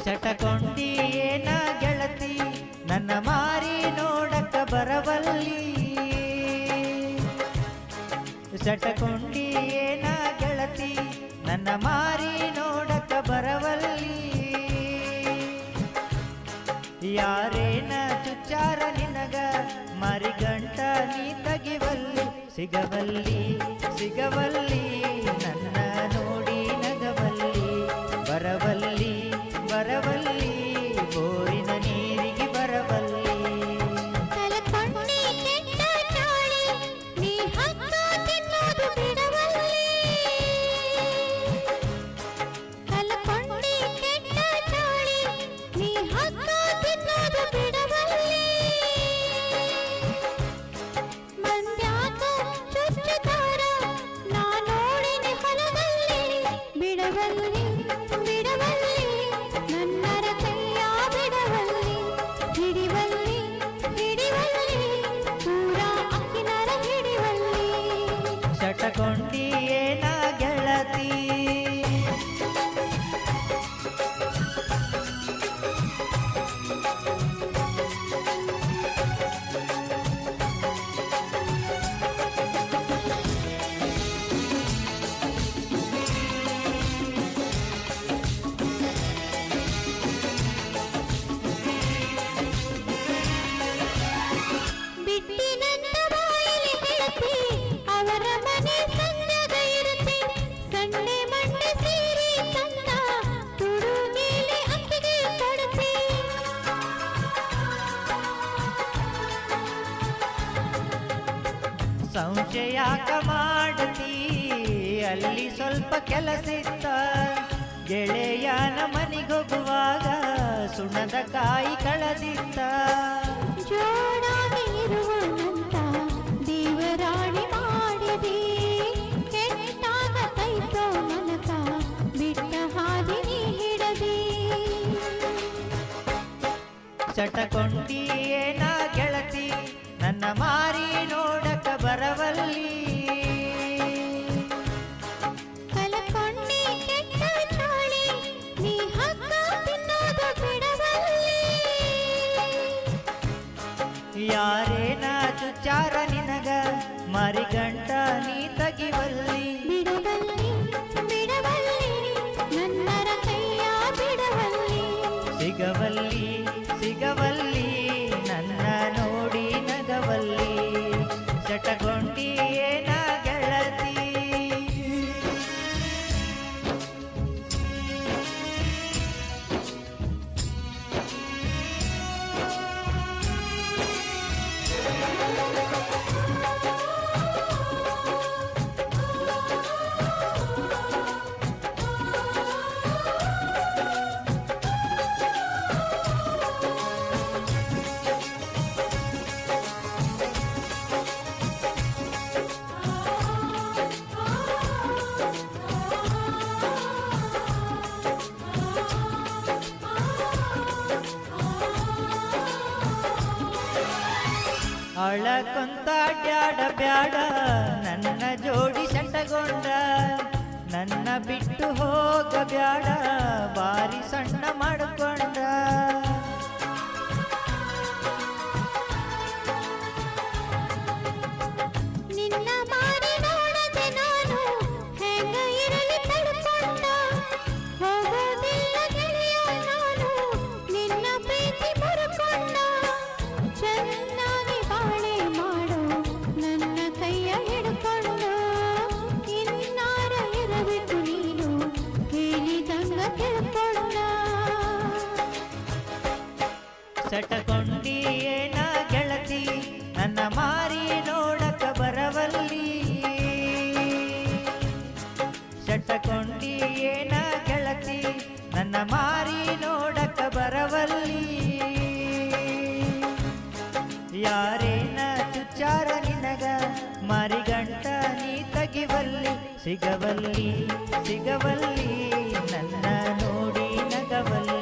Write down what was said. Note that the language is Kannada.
ಚಟಕೊಂಡಿ ಏನ ಗೆಳತಿ ನನ್ನ ಮಾರಿ ನೋಡಕ ಬರವಲ್ಲಿ ಚಟಕೊಂಡಿ ಏನ ಗೆಳತಿ ನನ್ನ ಮಾರಿ ನೋಡಕ ಬರವಲ್ಲಿ ಯಾರೇನ ಚುಚ್ಚಾರ ನಿನಗ ಮರಿಗಂಟ ನೀ ತಗಿವಲ್ಲಿ ಸಿಗವಲ್ಲಿ ಸಿಗವಲ್ಲಿ ನನ್ನ ನೋಡಿ ನಗವಲ್ಲಿ ಬರವಲ್ಲಿ ಬರವಲ್ಲಿ ಬೋರಿನ ನೀರಿಗೆ ಬರವಲ್ಲಿ ಚಟಕೊಂಡಿ ಏನ ಗೆಳತಿ ಸಂಶಯಾಕ ಮಾಡತಿ ಅಲ್ಲಿ ಸ್ವಲ್ಪ ಕೆಲಸಿತ್ತ ಗೆಳೆಯನ ಮನೆಗೋಗುವಾಗ ಸುಣ್ಣದ ಕಾಯಿ ಕಳದಿತ್ತ ಜೋಡಾಗಿರುವಂತ ದೇವರಾಣಿ ಮಾಡಿದಿ ಕೆಟ್ಟಾಗ ಕೈತೋ ಮನಕ ಬಿಟ್ಟ ಹಾದಿ ನೀ ಹಿಡದಿ ಚಟಕೊಂಡಿ ಏನ ಗೆಳತಿ ನನ್ನ ಮಾರಿ ನೋಡಕ ಬರವಲ್ಲಿ ಕಲಕೊಂಡಿ ಕೆಟ್ಟ ಚಾಳಿ ನೀ ಹಕ್ಕ ತಿನ್ನೋದು ಬಿಡವಲ್ಲಿ ಯಾರೇನ ಚುಚ್ಚಾರ ನಿನಗ ಮರಿಗಂಟ ನೀ ತಗಿವಲ್ಲಿ ಬಿಡವಲ್ಲಿ ಬಿಡವಲ್ಲಿ ನನ್ನರ ಕೈಯ ಬಿಡವಲ್ಲಿ ಸಿಗವಲ್ಲಿ ಸಿಗವಲ್ಲಿ ನನ್ನ ನೋಡಿ ನಗವಲ್ಲಿ ಚಟಕೊಂಡಿ ಏನ ಗೆಳತಿ ಅಳಕೊಂತ ಅಡ್ಯಾಡ ಬ್ಯಾಡ ನನ್ನ ಜೋಡಿ ಸೆಂಟಗೊಂಡ ನನ್ನ ಬಿಟ್ಟು ಹೋಗ ಬ್ಯಾಡ ಬಾರಿ ಸಣ್ಣ ಮಾಡಿಕೊಂಡ ನಿನ್ನ ಮಾರಿ ನೋಡದೆ ನಾನು ಹೆಂಗ ಇರಲಿ ತಡ್ಕೊಂಡ ಹೋಗೋದಿಲ್ಲ ಗೆಳೆಯ ನಾನು ನಿನ್ನ ಪ್ರೀತಿ ಮುರುಕೊಂಡ ಚೆನ್ನಾಗಿ ಬಾಳೆ ಮಾಡು ನನ್ನ ಕೈಯ ಹಿಡ್ಕೊಂಡು ಇನ್ನಾರ ಇರಬೇಕು ನೀನು ಹೇಳಿದಂಗ ಕೇಳ್ಕೊಂಡ ಚಟಕೊಂಡಿ ಏನ ಗೆಳತಿ ನನ್ನ ಮಾರಿ ನೋಡಕ ಬರವಲ್ಲಿ ಚಟಕೊಂಡಿ ಏನ ಗೆಳತಿ ನನ್ನ ಮಾರಿ ನೋಡಕ ಬರವಲ್ಲಿ ಯಾರೇನ ಚುಚ್ಚಾರ ನಿನಗ ಮರಿಗಂಟ ನೀ ತಗಿವಲ್ಲಿ ಸಿಗವಲ್ಲಿ ಸಿಗವಲ್ಲಿ ನನ್ನ ನೋಡಿ ನಗವಲ್ಲಿ